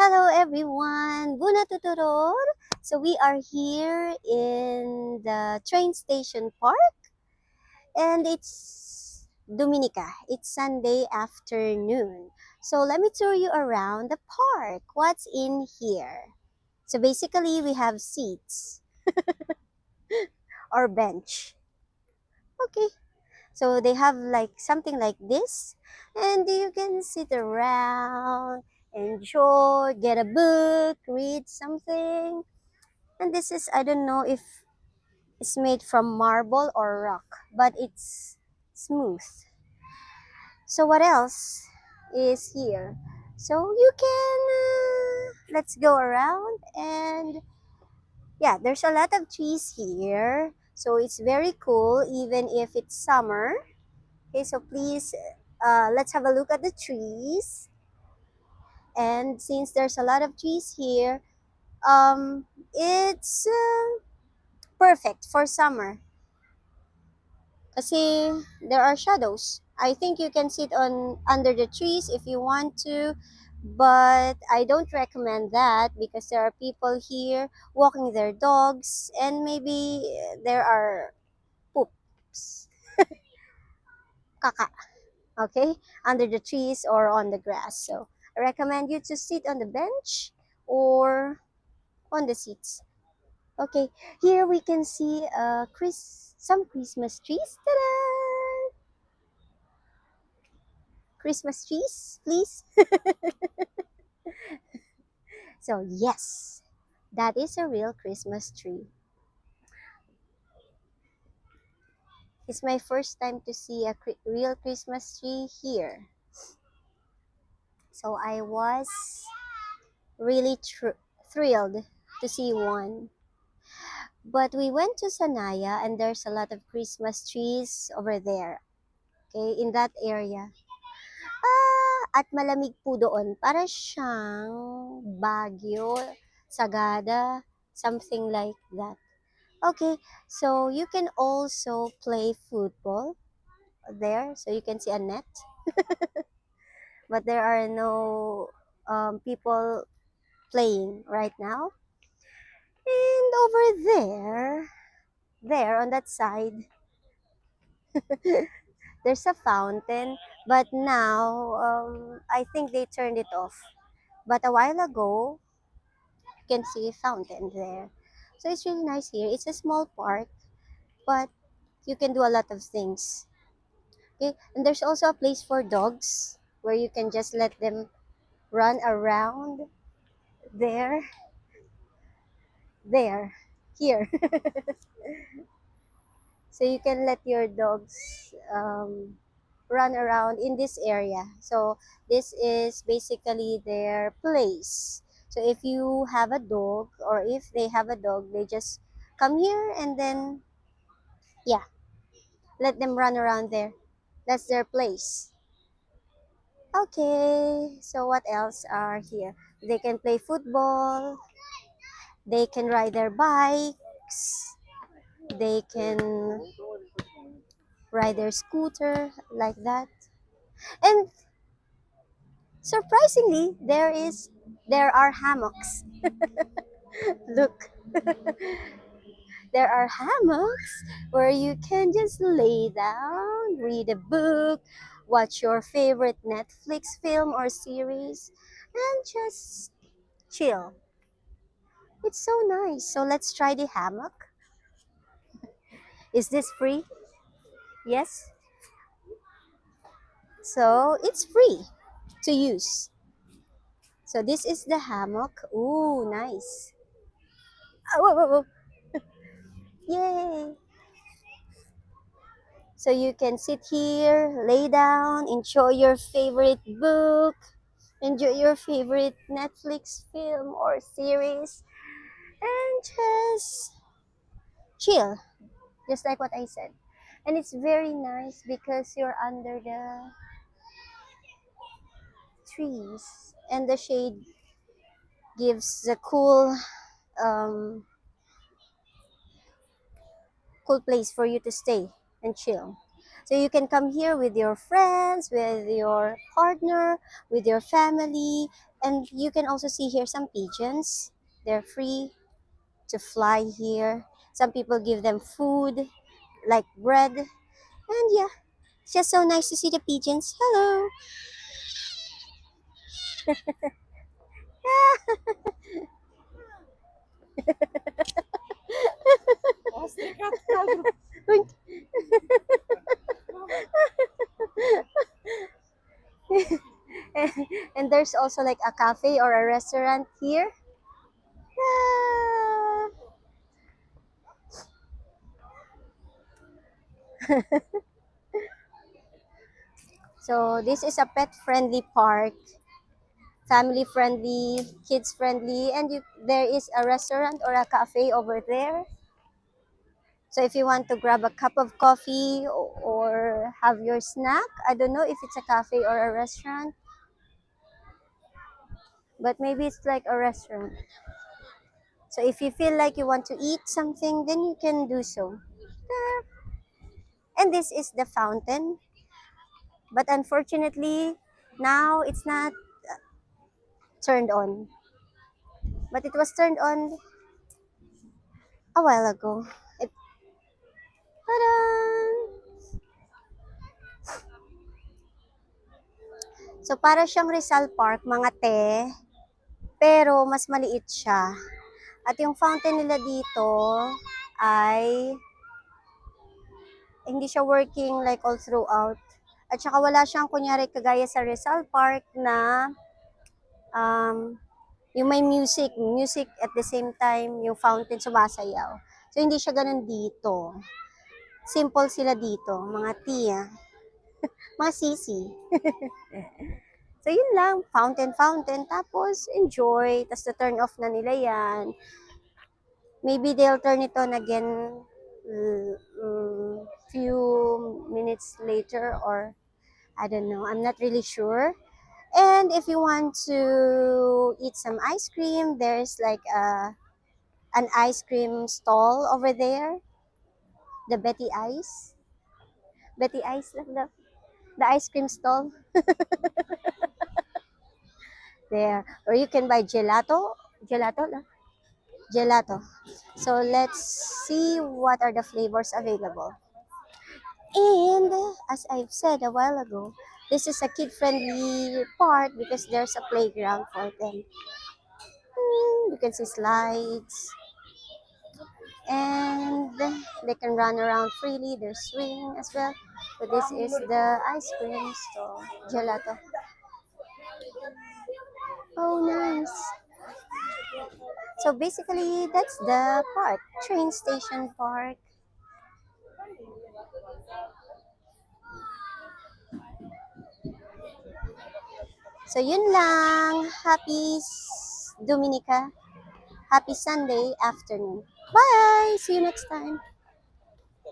Hello everyone, Buna Tuturor. So we are here in the train station park and it's Dominica. It's Sunday afternoon. So let me tour you around the park. What's in here? So basically we have seats or bench. Okay. So they have like something like this and you can sit around, enjoy, get a book, read something. And this is, I don't know if it's made from marble or rock, but it's smooth. So what else is here? So you can, let's go around and yeah, there's a lot of trees here. So it's very cool even if it's summer. Okay, so please, let's have a look at the trees. And since there's a lot of trees here, it's perfect for summer. Kasi there are shadows. I think you can sit on under the trees if you want to, but I don't recommend that because there are people here walking their dogs and maybe there are poops, kaka, okay, under the trees or on the grass. So I recommend you to sit on the bench or on the seats. Okay, here we can see some Christmas trees. Ta-da! Christmas trees, please. So, yes, that is a real Christmas tree. It's my first time to see a real Christmas tree here. So, I was really thrilled to see one. But we went to Sanaya and there's a lot of Christmas trees over there. Okay, in that area. At malamig po doon. Para siyang Baguio, Sagada, something like that. Okay, so you can also play football there. So you can see a net, but there are no people playing right now. And over there on that side, there's a fountain, but now I think they turned it off. But a while ago, you can see a fountain there. So it's really nice here. It's a small park, but you can do a lot of things. Okay, and there's also a place for dogs where you can just let them run around there, there, here. So you can let your dogs run around in this area. So this is basically their place. So if you have a dog or if they have a dog, they just come here and then, yeah, let them run around there. That's their place. Okay, so what else are here? They can play football, they can ride their bikes, they can ride their scooter like that. And surprisingly, there are hammocks. Look, there are hammocks where you can just lay down, read a book, watch your favorite Netflix film or series, and just chill. It's so nice. So let's try the hammock. Is this free? Yes. So it's free to use. So this is the hammock. Ooh, nice. Oh, whoa, whoa, whoa. Yay. So you can sit here, lay down, enjoy your favorite book, enjoy your favorite Netflix film or series, and just chill, just like what I said. And it's very nice because you're under the trees and the shade gives the um, cool place for you to stay and chill. So you can come here with your friends, with your partner, with your family, and you can also see here some pigeons. They're free to fly here. Some people give them food, like bread. And yeah, it's just so nice to see the pigeons. Hello. And there's also like a cafe or a restaurant here. Ah. So this is a pet-friendly park, family-friendly, kids-friendly, and there is a restaurant or a cafe over there. So if you want to grab a cup of coffee or have your snack, I don't know if it's a cafe or a restaurant, but maybe it's like a restaurant. So if you feel like you want to eat something, then you can do so. And this is the fountain, but unfortunately, now it's not turned on. But it was turned on a while ago. It, ta-da! So para siyang Rizal Park, mga te, pero mas maliit siya. At yung fountain nila dito ay hindi siya working like all throughout. At saka wala siyang kunyari kagaya sa Rizal Park na yung may music at the same time yung fountain sumasayaw. So hindi siya ganun dito. Simple sila dito, mga tiya, mga sisi. So yun lang, fountain, tapos enjoy, tapos na-turn off na nila yan. Maybe they'll turn it on again few minutes later, or I don't know, I'm not really sure. And if you want to eat some ice cream, there's like an ice cream stall over there, the Betty Ice, the ice cream stall there, or you can buy gelato, no? Gelato. So let's see what are the flavors available. And as I've said a while ago, this is a kid-friendly park because there's a playground for them. You can see slides, and they can run around freely. There's swing as well. So this is the ice cream store, gelato. Oh, nice. So basically, that's the park, train station park. So yun lang. Happy Dominica. Happy Sunday afternoon. Bye! See you next time.